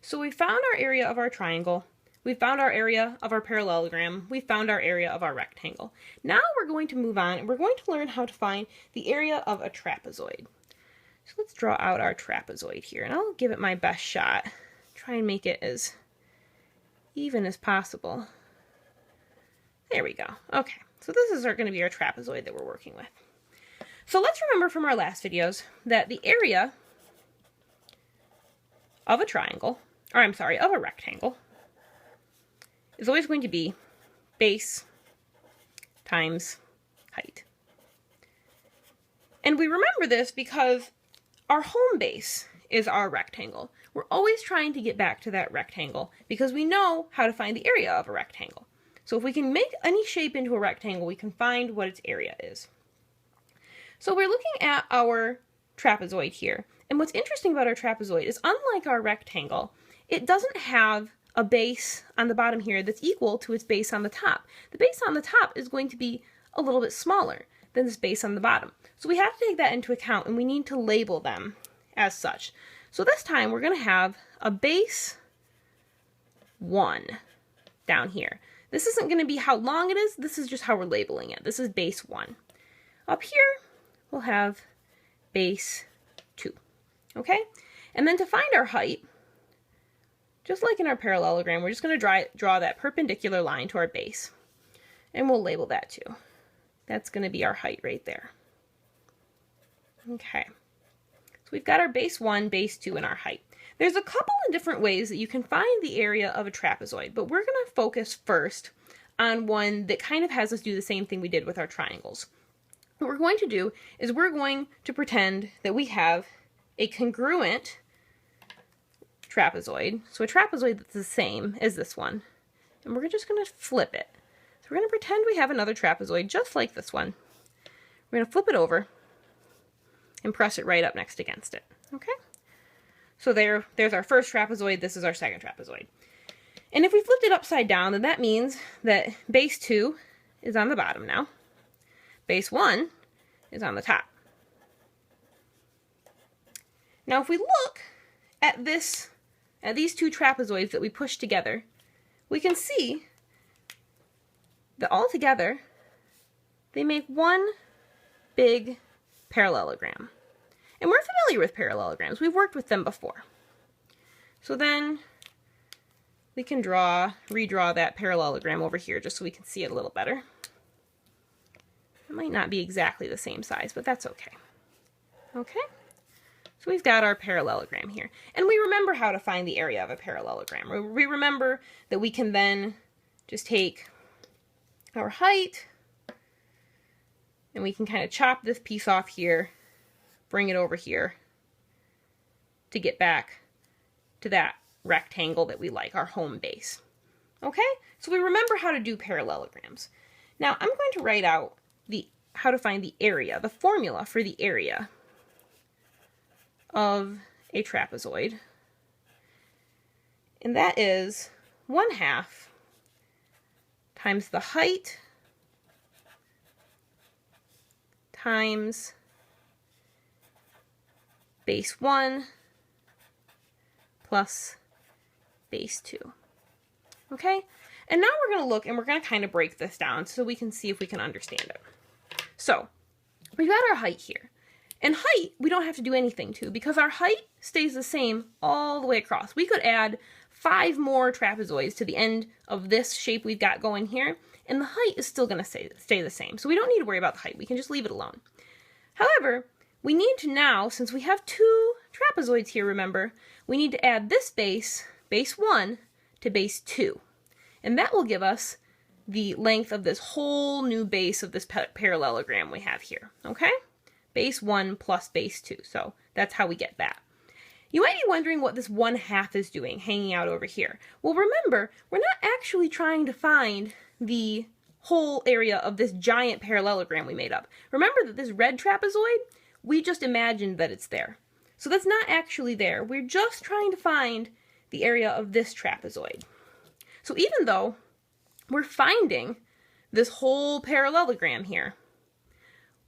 So we found our area of our triangle, we found our area of our parallelogram, we found our area of our rectangle. Now we're going to move on and we're going to learn how to find the area of a trapezoid. So let's draw out our trapezoid here, and I'll give it my best shot. Try and make it as even as possible. There we go. Okay, so this is going to be our trapezoid that we're working with. So let's remember from our last videos that the area of a triangle, or I'm sorry, of a rectangle, is always going to be base times height. And we remember this because our home base is our rectangle. We're always trying to get back to that rectangle because we know how to find the area of a rectangle. So if we can make any shape into a rectangle, we can find what its area is. So we're looking at our trapezoid here. And what's interesting about our trapezoid is, unlike our rectangle, it doesn't have a base on the bottom here that's equal to its base on the top. The base on the top is going to be a little bit smaller than this base on the bottom. So we have to take that into account, and we need to label them as such. So this time we're going to have a base 1 down here. This isn't going to be how long it is, this is just how we're labeling it. This is base 1. Up here we'll have base 2. Okay? And then to find our height, just like in our parallelogram, we're just going to draw that perpendicular line to our base. And we'll label that too. That's going to be our height right there. Okay. So we've got our base 1, base 2, and our height. There's a couple of different ways that you can find the area of a trapezoid, but we're going to focus first on one that kind of has us do the same thing we did with our triangles. What we're going to do is we're going to pretend that we have a congruent trapezoid. So a trapezoid that's the same as this one. And we're just going to flip it. So we're going to pretend we have another trapezoid just like this one. We're going to flip it over and press it right up next against it. Okay? So there's our first trapezoid, this is our second trapezoid. And if we flipped it upside down, then that means that base 2 is on the bottom now. Base 1 is on the top. Now if we look at these two trapezoids that we pushed together, we can see that all together they make one big parallelogram. And we're familiar with parallelograms. We've worked with them before. So then we can redraw that parallelogram over here just so we can see it a little better. It might not be exactly the same size, but that's okay. Okay? So we've got our parallelogram here. And we remember how to find the area of a parallelogram. We remember that we can then just take our height and we can kind of chop this piece off here, bring it over here to get back to that rectangle that we like, our home base. Okay? So we remember how to do parallelograms. Now I'm going to write out how to find the area, the formula for the area of a trapezoid. And that is 1/2 times the height times base 1 plus base 2. Okay? And now we're going to look and we're going to kind of break this down so we can see if we can understand it. So, we've got our height here. And height, we don't have to do anything to because our height stays the same all the way across. We could add 5 more trapezoids to the end of this shape we've got going here, and the height is still going to stay the same. So we don't need to worry about the height. We can just leave it alone. However, we need to now, since we have 2 trapezoids here, remember, we need to add this base 1, to base 2. And that will give us the length of this whole new base of this parallelogram we have here. Okay? Base 1 plus base 2. So that's how we get that. You might be wondering what this 1/2 is doing hanging out over here. Well, remember, we're not actually trying to find the whole area of this giant parallelogram we made up. Remember that this red trapezoid, we just imagined that it's there. So that's not actually there. We're just trying to find the area of this trapezoid. So even though we're finding this whole parallelogram here,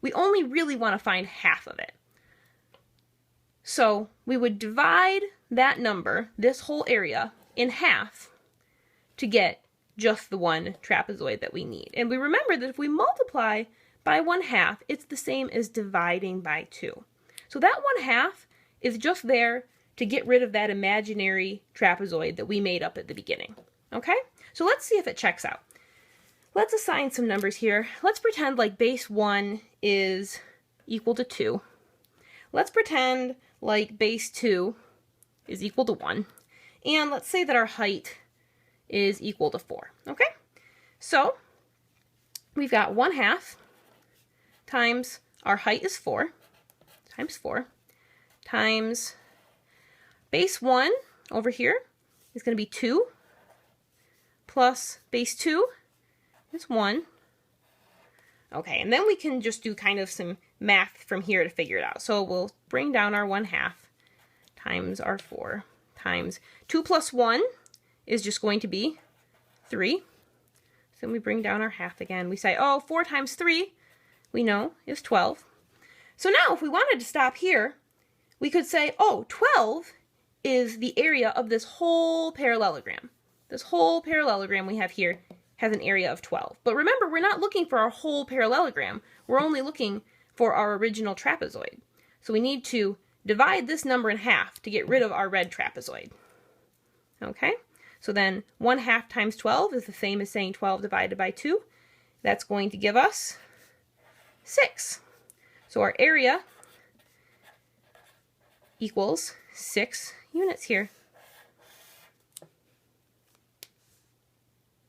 we only really want to find half of it. So we would divide that number, this whole area, in half to get just the one trapezoid that we need. And we remember that if we multiply by 1/2, it's the same as dividing by 2. So that 1/2 is just there to get rid of that imaginary trapezoid that we made up at the beginning. Okay? So let's see if it checks out. Let's assign some numbers here. Let's pretend like base 1 is equal to 2. Let's pretend like base 2 is equal to 1. And let's say that our height is equal to 4. Okay? So we've got 1/2 times our height is 4 times 4 times base 1 over here is going to be 2 plus base 2 is 1. Okay, and then we can just do kind of some math from here to figure it out. So we'll bring down our 1/2 times our 4 times 2 plus 1 is just going to be 3. So then we bring down our half again. We say, oh, 4 times 3, we know, is 12. So now if we wanted to stop here, we could say, oh, 12 is the area of this whole parallelogram. This whole parallelogram we have here has an area of 12. But remember, we're not looking for our whole parallelogram. We're only looking for our original trapezoid. So we need to divide this number in half to get rid of our red trapezoid. Okay? So then 1/2 times 12 is the same as saying 12 divided by 2. That's going to give us 6. So our area equals 6 units here.